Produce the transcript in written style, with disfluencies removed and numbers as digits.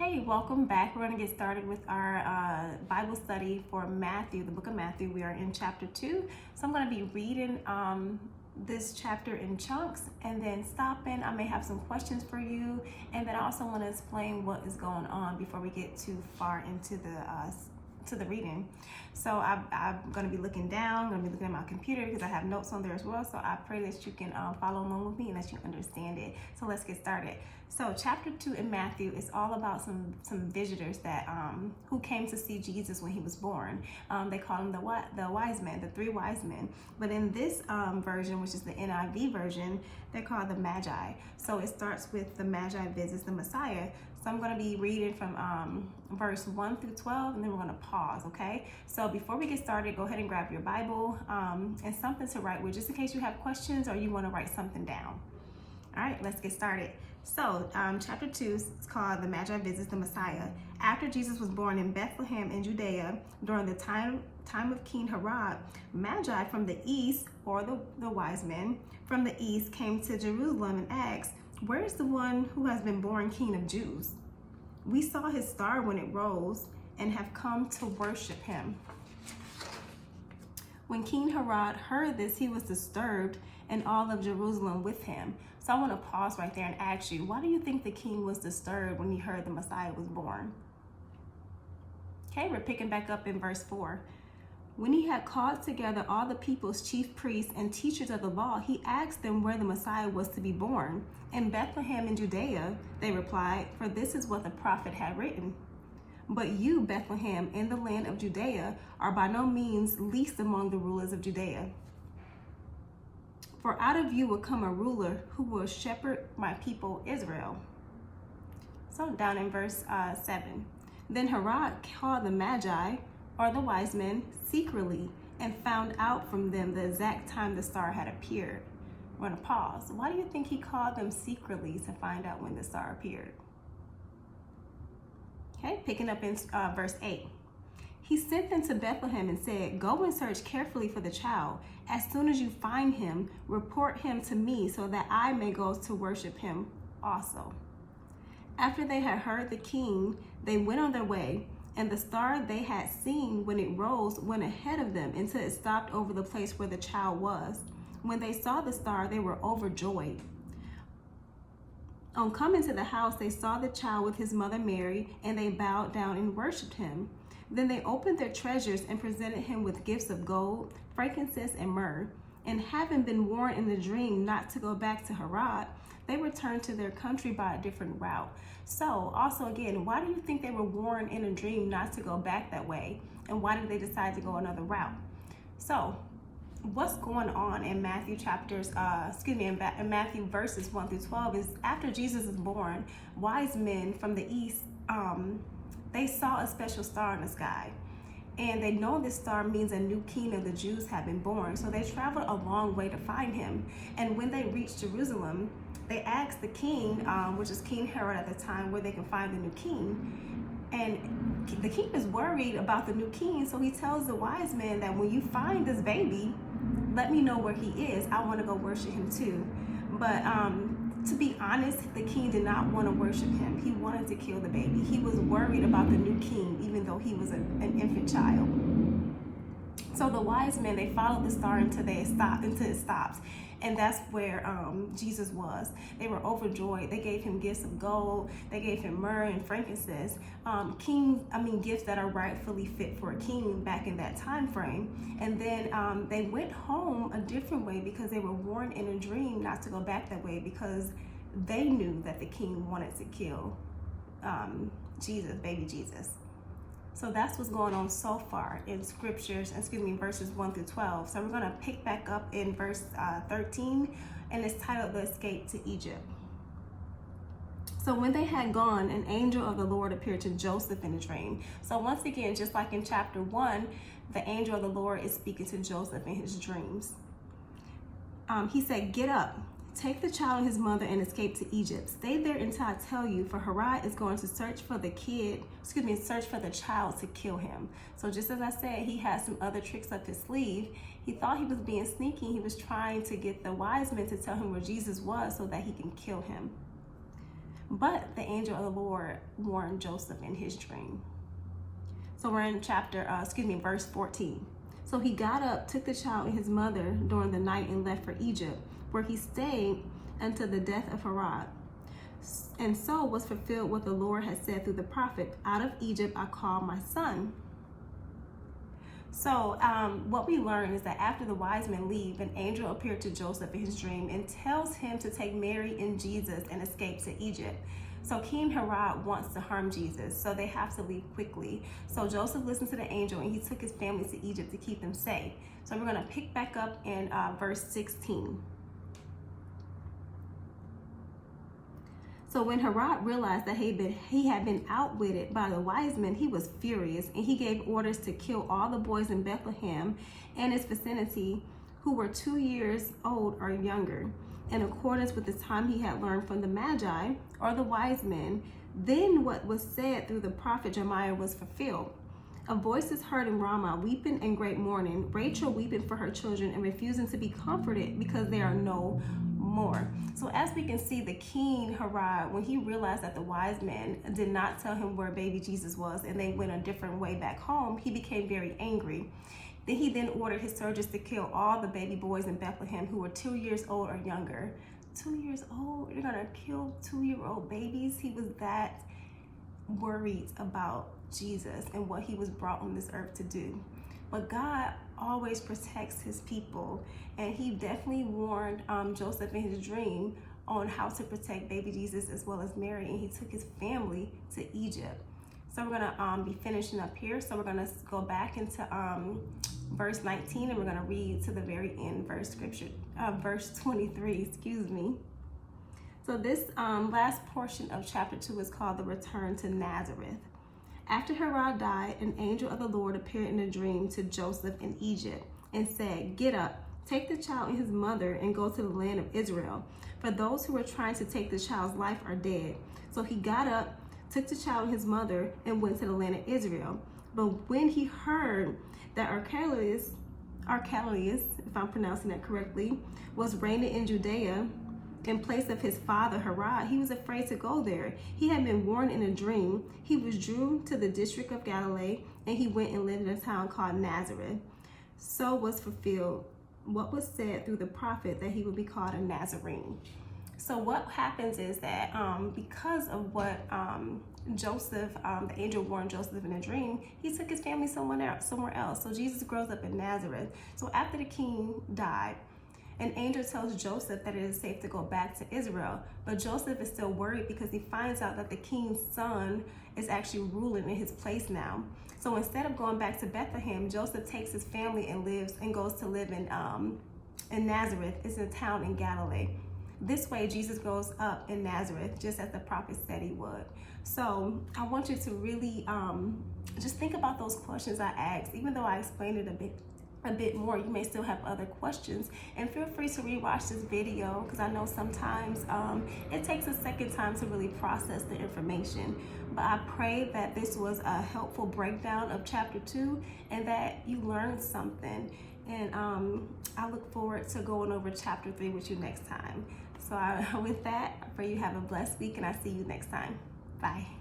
Hey, welcome back. We're going to get started with our Bible study for Matthew, the book of Matthew. We are in chapter 2. So I'm going to be reading this chapter in chunks and then stopping. I may have some questions for you. And then I also want to explain what is going on before we get too far into the reading. So I'm going to be looking down, I'm going to be looking at my computer because I have notes on there as well. So I pray that you can follow along with me and that you understand it. So let's get started. So chapter 2 in Matthew is all about some visitors that who came to see Jesus when he was born. They call them the wise men, the three wise men. But in this version, which is the NIV version, they're called the Magi. So it starts with the Magi visits the Messiah. So I'm going to be reading from verse 1 through 12, and then we're going to pause, okay? So before we get started, go ahead and grab your Bible and something to write with, just in case you have questions or you want to write something down. All right, let's get started. So chapter 2 is called The Magi Visits the Messiah. After Jesus was born in Bethlehem in Judea, during the time of King Herod, Magi from the east, or the wise men from the east, came to Jerusalem and asked, "Where is the one who has been born King of Jews? We saw his star when it rose and have come to worship him." When King Herod heard this, he was disturbed, and all of Jerusalem with him. So I want to pause right there and ask you, why do you think the king was disturbed when he heard the Messiah was born? Okay, we're picking back up in verse 4. When he had called together all the people's chief priests and teachers of the law, he asked them where the Messiah was to be born. "In Bethlehem in Judea," they replied, "for this is what the prophet had written. But you, Bethlehem, in the land of Judea, are by no means least among the rulers of Judea. For out of you will come a ruler who will shepherd my people Israel." So down in verse 7. Then Herod called the Magi, or the wise men, secretly and found out from them the exact time the star had appeared. We're going to pause. Why do you think he called them secretly to find out when the star appeared? Okay, picking up in verse 8. He sent them to Bethlehem and said, "Go and search carefully for the child. As soon as you find him, report him to me so that I may go to worship him also." After they had heard the king, they went on their way, and the star they had seen when it rose went ahead of them until it stopped over the place where the child was. When they saw the star, they were overjoyed. On coming to the house, they saw the child with his mother Mary, and they bowed down and worshiped him. Then they opened their treasures and presented him with gifts of gold, frankincense, and myrrh. And having been warned in the dream not to go back to Herod, they returned to their country by a different route. So also again, why do you think they were warned in a dream not to go back that way? And why did they decide to go another route? So what's going on in Matthew in Matthew verses 1 through 12 is after Jesus is born, wise men from the east, they saw a special star in the sky. And they know this star means a new king of the Jews had been born. So they traveled a long way to find him. And when they reached Jerusalem, they asked the king, which is King Herod at the time, where they can find the new king. And the king is worried about the new king. So he tells the wise men that when you find this baby, let me know where he is. I want to go worship him too. But to be honest, the king did not want to worship him. He wanted to kill the baby. He was worried about the new king, even though he was an infant child. So the wise men, they followed the star until it stopped. And that's where Jesus was. They were overjoyed. They gave him gifts of gold. They gave him myrrh and frankincense. Gifts that are rightfully fit for a king back in that time frame. And then they went home a different way because they were warned in a dream not to go back that way because they knew that the king wanted to kill baby Jesus. So that's what's going on so far in verses 1 through 12. So we're going to pick back up in verse 13, and it's titled The Escape to Egypt. So when they had gone, an angel of the Lord appeared to Joseph in a dream. So once again, just like in chapter 1, the angel of the Lord is speaking to Joseph in his dreams. He said, "Get up. Take the child and his mother and escape to Egypt. Stay there until I tell you, for Herod is going to search for the child to kill him." So just as I said, he had some other tricks up his sleeve. He thought he was being sneaky. He was trying to get the wise men to tell him where Jesus was so that he can kill him. But the angel of the Lord warned Joseph in his dream. So we're in verse 14. So he got up, took the child and his mother during the night and left for Egypt, where he stayed until the death of Herod. And so was fulfilled what the Lord had said through the prophet, out of Egypt I called my son. So what we learn is that after the wise men leave, an angel appeared to Joseph in his dream and tells him to take Mary and Jesus and escape to Egypt. So King Herod wants to harm Jesus, so they have to leave quickly. So Joseph listened to the angel and he took his family to Egypt to keep them safe. So we're going to pick back up in verse 16. So when Herod realized that he had been outwitted by the wise men, he was furious, and he gave orders to kill all the boys in Bethlehem and its vicinity who were 2 years old or younger, in accordance with the time he had learned from the Magi, or the wise men. Then what was said through the prophet Jeremiah was fulfilled. A voice is heard in Ramah, weeping and great mourning, Rachel weeping for her children and refusing to be comforted because there are no more. So as we can see, the king Herod, when he realized that the wise men did not tell him where baby Jesus was and they went a different way back home, he became very angry. He ordered his soldiers to kill all the baby boys in Bethlehem who were 2 years old or younger. 2 years old? You're gonna kill 2-year-old babies? He was that worried about Jesus and what he was brought on this earth to do. But God always protects his people, and he definitely warned Joseph in his dream on how to protect baby Jesus as well as Mary, and he took his family to Egypt. So we're gonna be finishing up here. So we're gonna go back into verse 19, and we're gonna read to the very end, verse 23, excuse me. So this last portion of chapter 2 is called the return to Nazareth. After Herod died, an angel of the Lord appeared in a dream to Joseph in Egypt and said, "Get up, take the child and his mother and go to the land of Israel, for those who are trying to take the child's life are dead." So he got up, took the child and his mother and went to the land of Israel. But when he heard that Archelaus, if I'm pronouncing that correctly, was reigning in Judea in place of his father Herod, he was afraid to go there. He had been warned in a dream. He withdrew to the district of Galilee, and he went and lived in a town called Nazareth. So was fulfilled what was said through the prophet, that he would be called a Nazarene. So what happens is that because of what Joseph, the angel warned Joseph in a dream, he took his family somewhere else. So Jesus grows up in Nazareth. So after the king died, an angel tells Joseph that it is safe to go back to Israel. But Joseph is still worried because he finds out that the king's son is actually ruling in his place now. So instead of going back to Bethlehem, Joseph takes his family and goes to live in Nazareth. It's a town in Galilee. This way, Jesus grows up in Nazareth, just as the prophet said he would. So I want you to really just think about those questions I asked. Even though I explained it a bit more, you may still have other questions, and feel free to rewatch this video, because I know sometimes it takes a second time to really process the information. But I pray that this was a helpful breakdown of chapter 2 and that you learned something, and I look forward to going over chapter 3 with you next time. So with that, I pray you have a blessed week, and I see you next time. Bye.